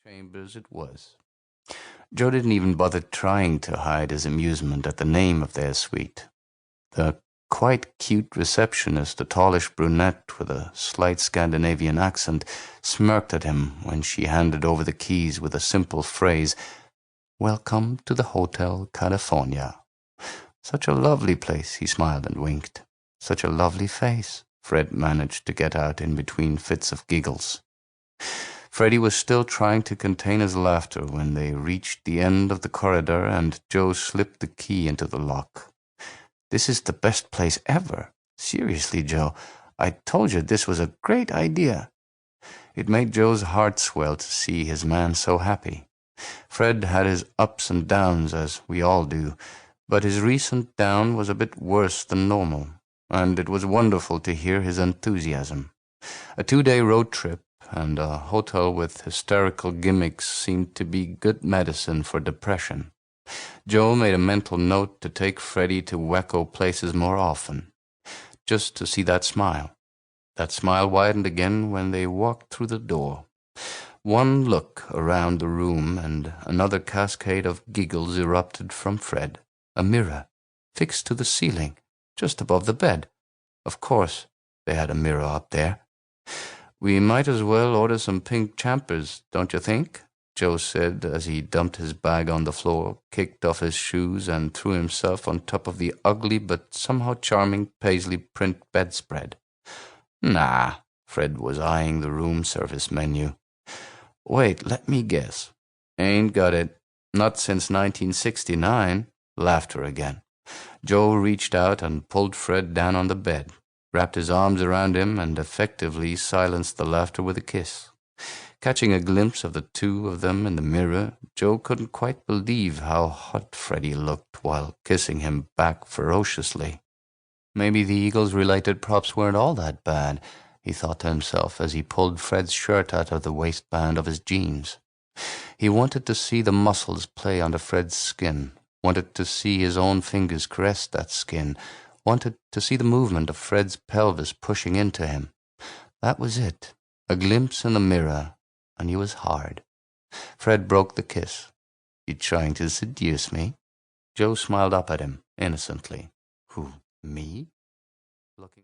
Chambers it was. Joe didn't even bother trying to hide his amusement at the name of their suite. The quite cute receptionist, a tallish brunette with a slight Scandinavian accent, smirked at him when she handed over the keys with a simple phrase, "Welcome to the Hotel California." "Such a lovely place," he smiled and winked. "Such a lovely face," Fred managed to get out in between fits of giggles. Freddie was still trying to contain his laughter when they reached the end of the corridor and Joe slipped the key into the lock. "This is the best place ever. Seriously, Joe, I told you this was a great idea." It made Joe's heart swell to see his man so happy. Fred had his ups and downs, as we all do, but his recent down was a bit worse than normal, and it was wonderful to hear his enthusiasm. A 2-day road trip and a hotel with hysterical gimmicks seemed to be good medicine for depression. Joe made a mental note to take Freddie to wacko places more often, just to see that smile. That smile widened again when they walked through the door. One look around the room and another cascade of giggles erupted from Fred. A mirror, fixed to the ceiling, just above the bed. Of course, they had a mirror up there. "We might as well order some pink champers, don't you think?" Joe said as he dumped his bag on the floor, kicked off his shoes, and threw himself on top of the ugly but somehow charming paisley print bedspread. "Nah," Fred was eyeing the room service menu. "Wait, let me guess. Ain't got it. Not since 1969. Laughter again. Joe reached out and pulled Fred down on the bed, wrapped his arms around him, and effectively silenced the laughter with a kiss. Catching a glimpse of the two of them in the mirror, Joe couldn't quite believe how hot Freddie looked while kissing him back ferociously. Maybe the Eagles-related props weren't all that bad, he thought to himself as he pulled Fred's shirt out of the waistband of his jeans. He wanted to see the muscles play under Fred's skin, wanted to see his own fingers caress that skin, wanted to see the movement of Fred's pelvis pushing into him. That was it, a glimpse in the mirror, and he was hard. Fred broke the kiss. "You trying to seduce me?" Joe smiled up at him, innocently. "Who, me?" Looking